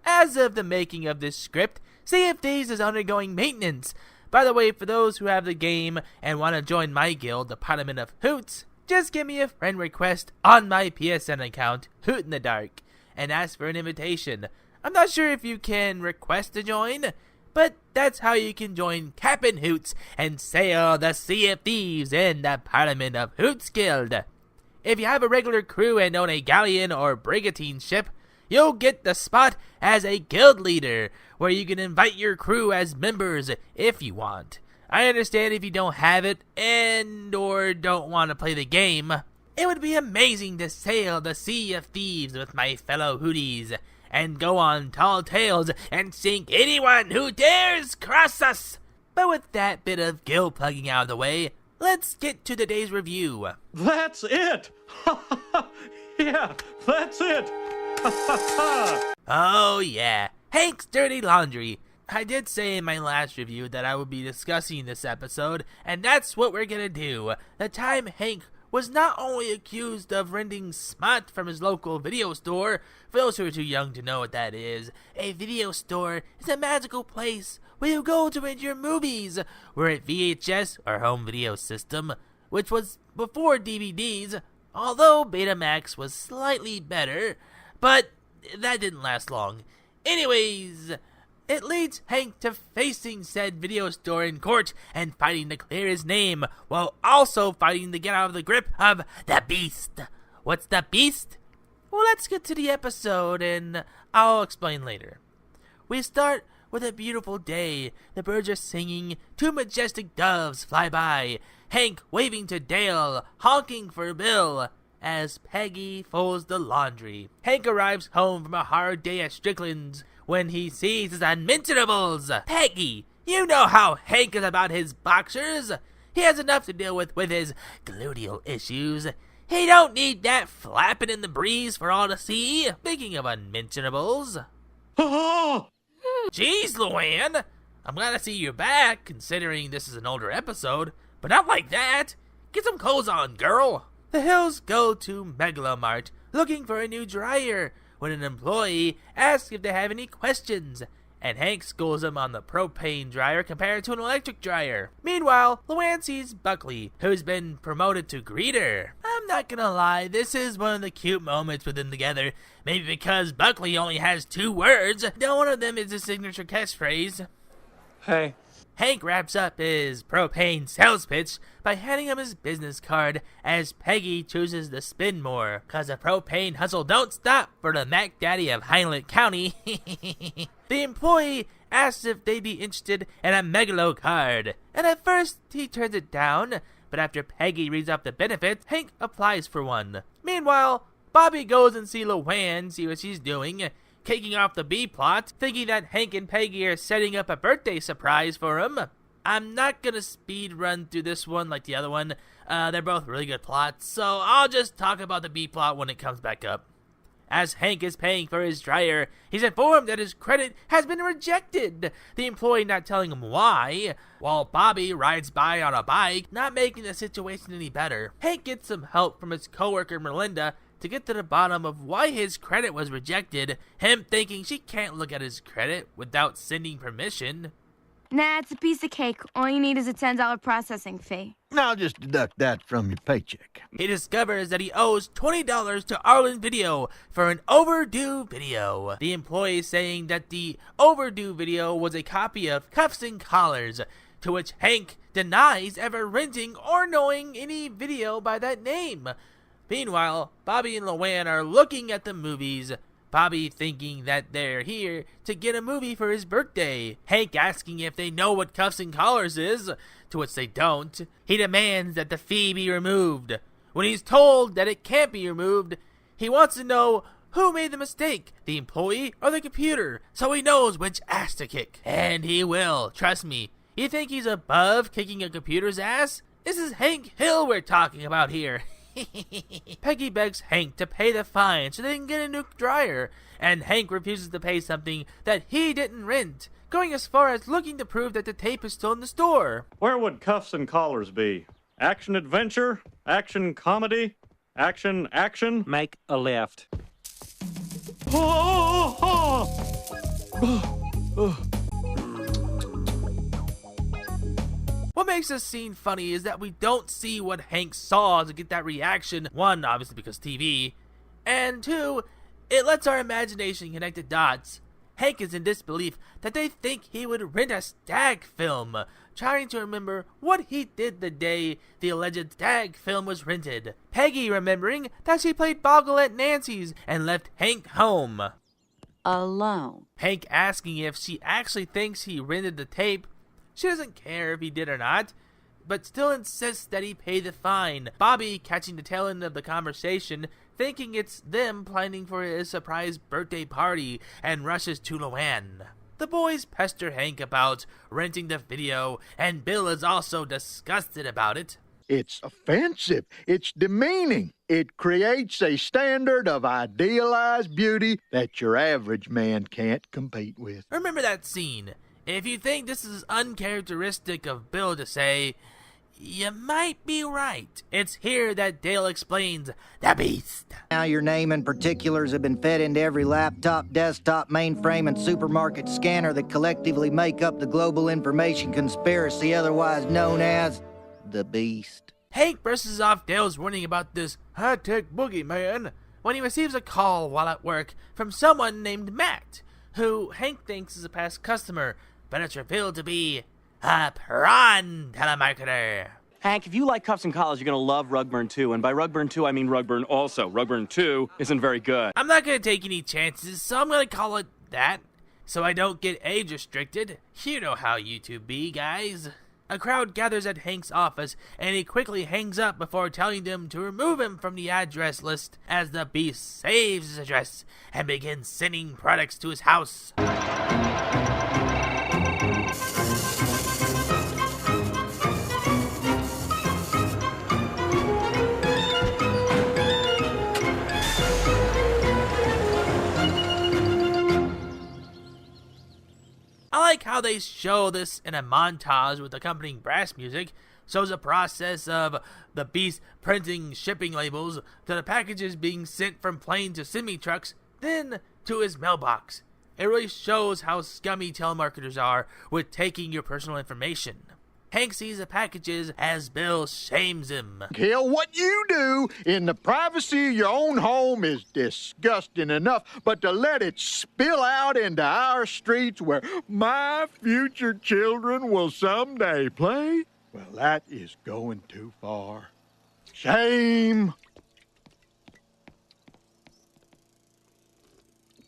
As of the making of this script, Sea of Thieves is undergoing maintenance. By the way, for those who have the game and want to join my guild, the Parliament of Hoots, just give me a friend request on my PSN account, Hoot in the Dark, and ask for an invitation. I'm not sure if you can request to join, but that's how you can join Captain Hoots and sail the Sea of Thieves in the Parliament of Hoots Guild. If you have a regular crew and own a galleon or brigantine ship, you'll get the spot as a guild leader, where you can invite your crew as members if you want. I understand if you don't have it and or don't want to play the game. It would be amazing to sail the Sea of Thieves with my fellow Hooties and go on tall tales and sink anyone who dares cross us. But with that bit of guild plugging out of the way, let's get to today's review. That's it! Yeah, that's it! Oh yeah, Hank's Dirty Laundry. I did say in my last review that I would be discussing this episode, and that's what we're gonna do. The time Hank was not only accused of renting smut from his local video store. For those who are too young to know what that is, a video store is a magical place where you go to rent your movies. We're at VHS, or home video system, which was before DVDs, although Betamax was slightly better. But that didn't last long. Anyways, it leads Hank to facing said video store in court and fighting to clear his name, while also fighting to get out of the grip of the Beast. What's the Beast? Well, let's get to the episode and I'll explain later. We start with a beautiful day. The birds are singing, 2 majestic doves fly by, Hank waving to Dale, honking for Bill, as Peggy folds the laundry. Hank arrives home from a hard day at Strickland's when he sees his unmentionables. Peggy, you know how Hank is about his boxers. He has enough to deal with his gluteal issues. He don't need that flapping in the breeze for all to see. Speaking of unmentionables. Jeez, Luann, I'm glad to see you back, considering this is an older episode, but not like that. Get some clothes on, girl. The Hills go to Megalomart looking for a new dryer when an employee asks if they have any questions, and Hank schools him on the propane dryer compared to an electric dryer. Meanwhile, Luann sees Buckley, who's been promoted to greeter. I'm not gonna lie, this is one of the cute moments with them together, maybe because Buckley only has 2 words, though one of them is his signature catchphrase. Hey. Hank wraps up his propane sales pitch by handing him his business card as Peggy chooses to spin more, cause the propane hustle don't stop for the Mac Daddy of Heinlein County. The employee asks if they'd be interested in a Megalo card, and at first he turns it down, but after Peggy reads off the benefits, Hank applies for one. Meanwhile, Bobby goes and sees Luann, see what she's doing, kicking off the B-plot, thinking that Hank and Peggy are setting up a birthday surprise for him. I'm not gonna speed run through this one like the other one. They're both really good plots, so I'll just talk about the B-plot when it comes back up. As Hank is paying for his dryer, he's informed that his credit has been rejected, the employee not telling him why, while Bobby rides by on a bike, not making the situation any better. Hank gets some help from his coworker Melinda to get to the bottom of why his credit was rejected, him thinking she can't look at his credit without sending permission. Nah, it's a piece of cake. All you need is a $10 processing fee. I'll just deduct that from your paycheck. He discovers that he owes $20 to Arlen Video for an overdue video. The employee saying that the overdue video was a copy of Cuffs and Collars, to which Hank denies ever renting or knowing any video by that name. Meanwhile, Bobby and Luann are looking at the movies, Bobby thinking that they're here to get a movie for his birthday. Hank asking if they know what Cuffs and Collars is, to which they don't. He demands that the fee be removed. When he's told that it can't be removed, he wants to know who made the mistake, the employee or the computer, so he knows which ass to kick. And he will, trust me. You think he's above kicking a computer's ass? This is Hank Hill we're talking about here. Peggy begs Hank to pay the fine so they can get a new dryer, and Hank refuses to pay something that he didn't rent, going as far as looking to prove that the tape is still in the store. Where would cuffs and collars be? Action adventure? Action comedy? Action? Make a left. What makes this scene funny is that we don't see what Hank saw to get that reaction. One, obviously because TV, and two, it lets our imagination connect the dots. Hank is in disbelief that they think he would rent a stag film, trying to remember what he did the day the alleged stag film was rented. Peggy remembering that she played Boggle at Nancy's and left Hank home alone. Hank asking if she actually thinks he rented the tape. She doesn't care if he did or not, but still insists that he pay the fine. Bobby catching the tail end of the conversation, thinking it's them planning for his surprise birthday party, and rushes to Luann. The boys pester Hank about renting the video, and Bill is also disgusted about it. It's offensive. It's demeaning. It creates a standard of idealized beauty that your average man can't compete with. Remember that scene. If you think this is uncharacteristic of Bill to say, you might be right. It's here that Dale explains the beast. Now your name and particulars have been fed into every laptop, desktop, mainframe, and supermarket scanner that collectively make up the global information conspiracy, otherwise known as the Beast. Hank brushes off Dale's warning about this high-tech boogeyman when he receives a call while at work from someone named Matt, who Hank thinks is a past customer, but it's revealed to be a prawn telemarketer. Hank, if you like cuffs and collars, you're gonna love Rugburn 2, and by Rugburn 2, I mean Rugburn also. Rugburn 2 isn't very good. I'm not gonna take any chances, so I'm gonna call it that, so I don't get age restricted. You know how YouTube be, guys. A crowd gathers at Hank's office, and he quickly hangs up before telling them to remove him from the address list as the Beast saves his address and begins sending products to his house. I like how they show this in a montage with accompanying brass music. Shows the process of the Beast printing shipping labels to the packages being sent from plane to semi-trucks, then to his mailbox. It really shows how scummy telemarketers are with taking your personal information. Hank sees the packages as Bill shames him. Hell, what you do in the privacy of your own home is disgusting enough, but to let it spill out into our streets where my future children will someday play, well, that is going too far. Shame!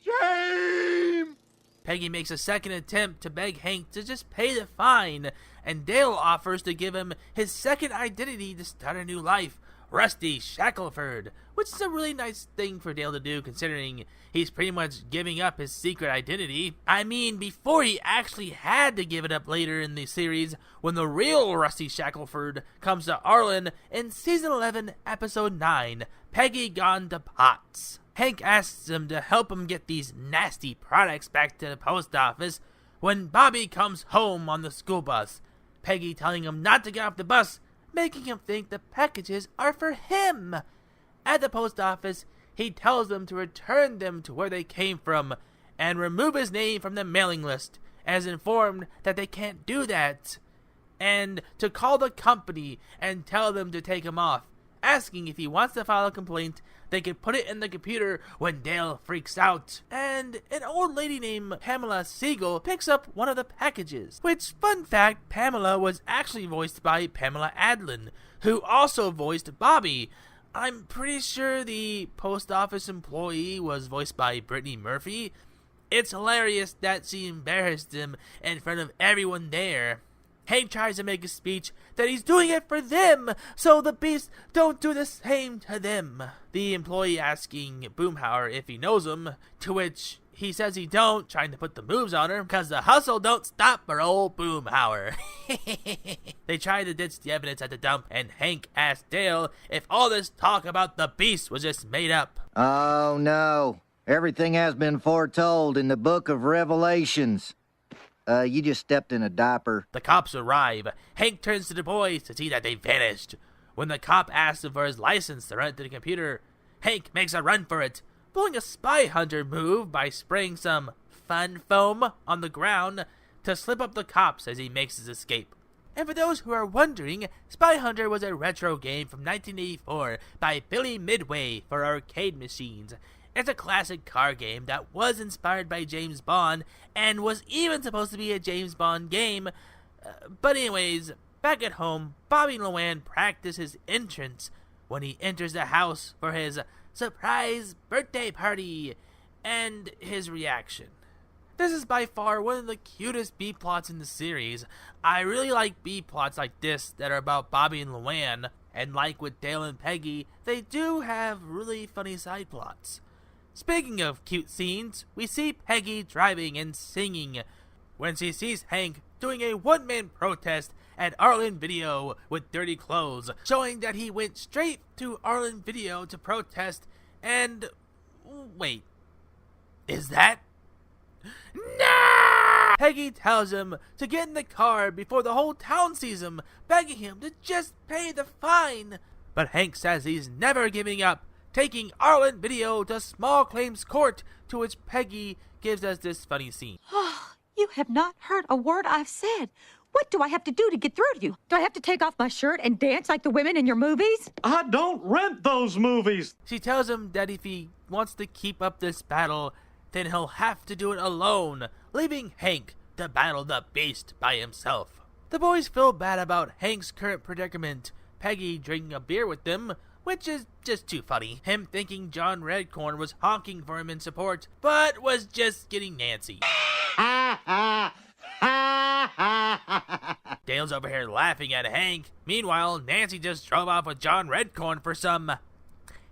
Shame! Peggy makes a second attempt to beg Hank to just pay the fine, and Dale offers to give him his second identity to start a new life, Rusty Shackelford, which is a really nice thing for Dale to do considering he's pretty much giving up his secret identity. I mean, before he actually had to give it up later in the series when the real Rusty Shackelford comes to Arlen in Season 11, Episode 9, Peggy Gone to Pots. Hank asks him to help him get these nasty products back to the post office when Bobby comes home on the school bus, Peggy telling him not to get off the bus, making him think the packages are for him. At the post office, he tells them to return them to where they came from and remove his name from the mailing list, as informed that they can't do that, and to call the company and tell them to take him off, asking if he wants to file a complaint. They can put it in the computer when Dale freaks out. And an old lady named Pamela Siegel picks up one of the packages. Which, fun fact, Pamela was actually voiced by Pamela Adlin, who also voiced Bobby. I'm pretty sure the post office employee was voiced by Brittany Murphy. It's hilarious that she embarrassed him in front of everyone there. Hank tries to make a speech that he's doing it for them, so the Beast don't do the same to them. The employee asking Boomhauer if he knows him, to which he says he don't, trying to put the moves on her, cause the hustle don't stop for old Boomhauer. They try to ditch the evidence at the dump, and Hank asks Dale if all this talk about the Beast was just made up. Oh no, everything has been foretold in the book of Revelations. You just stepped in a diaper. The cops arrive. Hank turns to the boys to see that they vanished. When the cop asks him for his license to run to the computer, Hank makes a run for it, pulling a spy hunter move by spraying some fun foam on the ground to slip up the cops as he makes his escape. And for those who are wondering, Spy Hunter was a retro game from 1984 by Billy Midway for arcade machines. It's a classic car game that was inspired by James Bond and was even supposed to be a James Bond game. But anyways, back at home, Bobby and Luann practice his entrance when he enters the house for his surprise birthday party and his reaction. This is by far one of the cutest B-plots in the series. I really like B-plots like this that are about Bobby and Luann, and like with Dale and Peggy, they do have really funny side plots. Speaking of cute scenes, we see Peggy driving and singing when she sees Hank doing a one-man protest at Arlen Video with dirty clothes, showing that he went straight to Arlen Video to protest and... wait, is that... No! Peggy tells him to get in the car before the whole town sees him, begging him to just pay the fine. But Hank says he's never giving up, taking Arlen Video to small claims court, to which Peggy gives us this funny scene. Oh, you have not heard a word I've said. What do I have to do to get through to you? Do I have to take off my shirt and dance like the women in your movies? I don't rent those movies. She tells him that if he wants to keep up this battle, then he'll have to do it alone, leaving Hank to battle the beast by himself. The boys feel bad about Hank's current predicament, Peggy drinking a beer with them, which is just too funny. Him thinking John Redcorn was honking for him in support, but was just getting Nancy. Dale's over here laughing at Hank. Meanwhile, Nancy just drove off with John Redcorn for some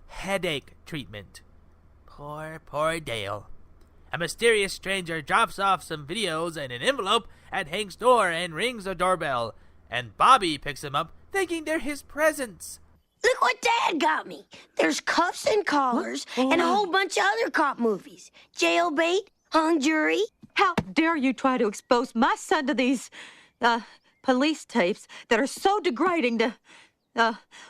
headache treatment. Poor Dale. A mysterious stranger drops off some videos and an envelope at Hank's door and rings the doorbell. And Bobby picks him up, thinking they're his presents. Look what Dad got me. There's Cuffs and Collars and a whole bunch of other cop movies. Jailbait, Hung Jury. How dare you try to expose my son to these, police tapes that are so degrading to,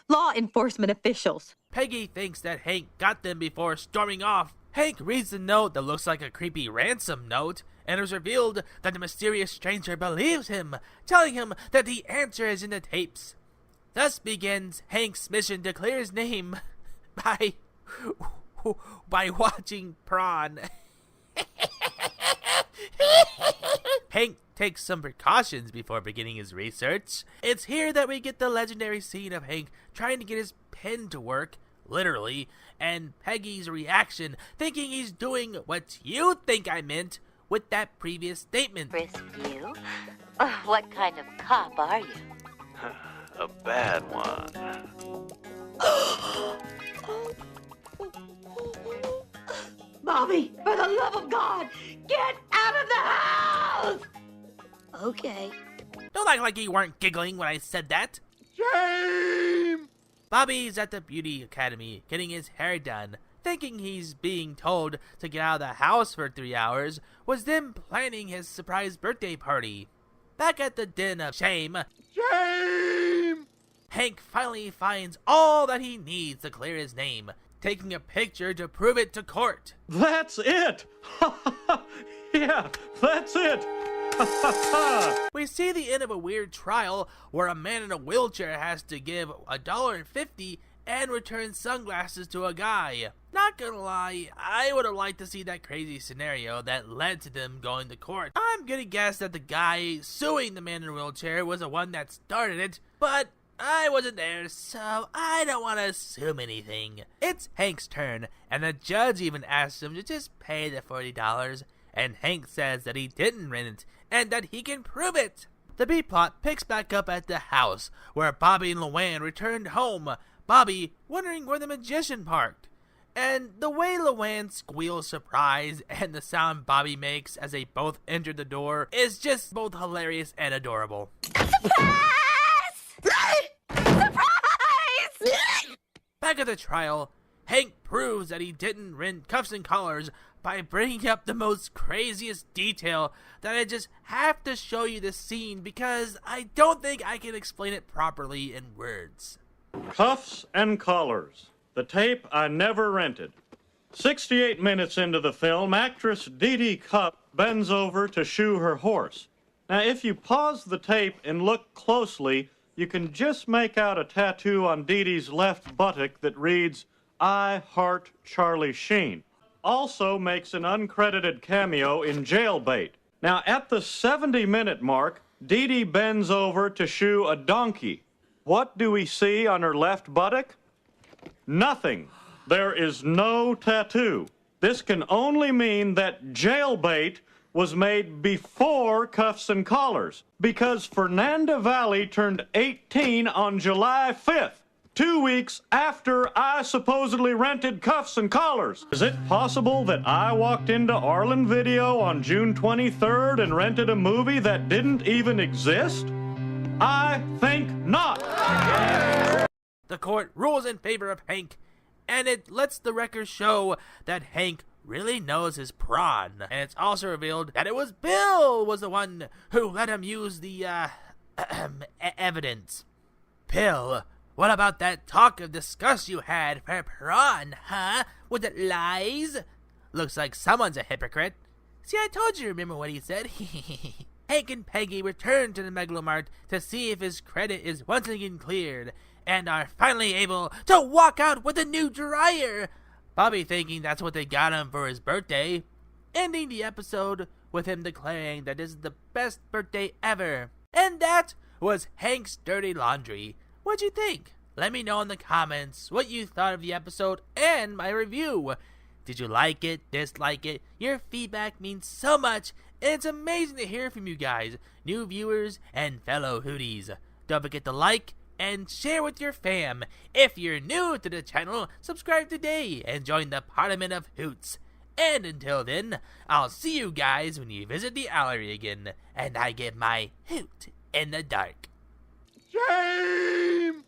law enforcement officials. Peggy thinks that Hank got them before storming off. Hank reads the note that looks like a creepy ransom note, and it is revealed that the mysterious stranger believes him, telling him that the answer is in the tapes. Thus begins Hank's mission to clear his name by watching Prawn. Hank takes some precautions before beginning his research. It's here that we get the legendary scene of Hank trying to get his pen to work, literally, and Peggy's reaction, thinking he's doing what you think I meant with that previous statement. Frisk you? What kind of cop are you? A bad one. Bobby, for the love of God, get out of the house! Okay. Don't act like you weren't giggling when I said that. Shame! Bobby's at the beauty academy getting his hair done, thinking he's being told to get out of the house for 3 hours, was then planning his surprise birthday party. Back at the den of shame, Hank finally finds all that he needs to clear his name, taking a picture to prove it to court. That's it! Yeah, that's it! We see the end of a weird trial where a man in a wheelchair has to give $1.50 and return sunglasses to a guy. Not gonna lie, I would have liked to see that crazy scenario that led to them going to court. I'm gonna guess that the guy suing the man in a wheelchair was the one that started it, but I wasn't there, so I don't want to assume anything. It's Hank's turn, and the judge even asks him to just pay the $40, and Hank says that he didn't rent it, and that he can prove it. The B-plot picks back up at the house, where Bobby and Luann returned home, Bobby wondering where the magician parked. And the way Luann squeals surprise and the sound Bobby makes as they both enter the door is just both hilarious and adorable. Back at the trial, Hank proves that he didn't rent Cuffs and Collars by bringing up the most craziest detail that I just have to show you the scene because I don't think I can explain it properly in words. Cuffs and Collars, the tape I never rented. 68 minutes into the film, actress Dee Dee Cupp bends over to shoe her horse. Now, if you pause the tape and look closely, you can just make out a tattoo on Dee Dee's left buttock that reads, "I Heart Charlie Sheen." Also makes an uncredited cameo in Jailbait. Now, at the 70-minute mark, Dee Dee bends over to shoe a donkey. What do we see on her left buttock? Nothing. There is no tattoo. This can only mean that Jailbait was made before Cuffs and Collars, because Fernanda Valley turned 18 on July 5th, 2 weeks after I supposedly rented Cuffs and Collars. Is it possible that I walked into Arlen Video on June 23rd and rented a movie that didn't even exist? I think not. The court rules in favor of Hank, and it lets the record show that Hank really knows his prawn. And it's also revealed that it was Bill was the one who let him use the, evidence. Bill, what about that talk of disgust you had for prawn, huh? Was it lies? Looks like someone's a hypocrite. See, I told you, remember what he said? Hank and Peggy return to the Megalomart to see if his credit is once again cleared, and are finally able to walk out with a new dryer. Bobby thinking that's what they got him for his birthday, ending the episode with him declaring that this is the best birthday ever. And that was Hank's Dirty Laundry. What'd you think? Let me know in the comments what you thought of the episode and my review. Did you like it, dislike it? Your feedback means so much, and it's amazing to hear from you guys, new viewers and fellow Hooties. Don't forget to like and share with your fam. If you're new to the channel, subscribe today and join the Parliament of Hoots. And until then, I'll see you guys when you visit the Allery again, and I give my hoot in the dark. Shame!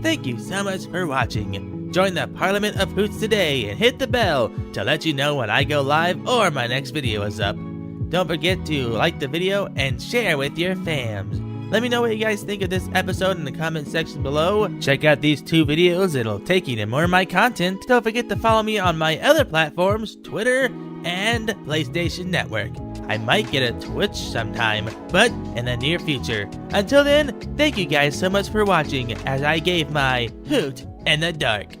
Thank you so much for watching. Join the Parliament of Hoots today and hit the bell to let you know when I go live or my next video is up. Don't forget to like the video and share with your fams. Let me know what you guys think of this episode in the comment section below. Check out these 2 videos, it'll take you to more of my content. Don't forget to follow me on my other platforms, Twitter and PlayStation Network. I might get a Twitch sometime, but in the near future. Until then, thank you guys so much for watching as I gave my hoot in the dark.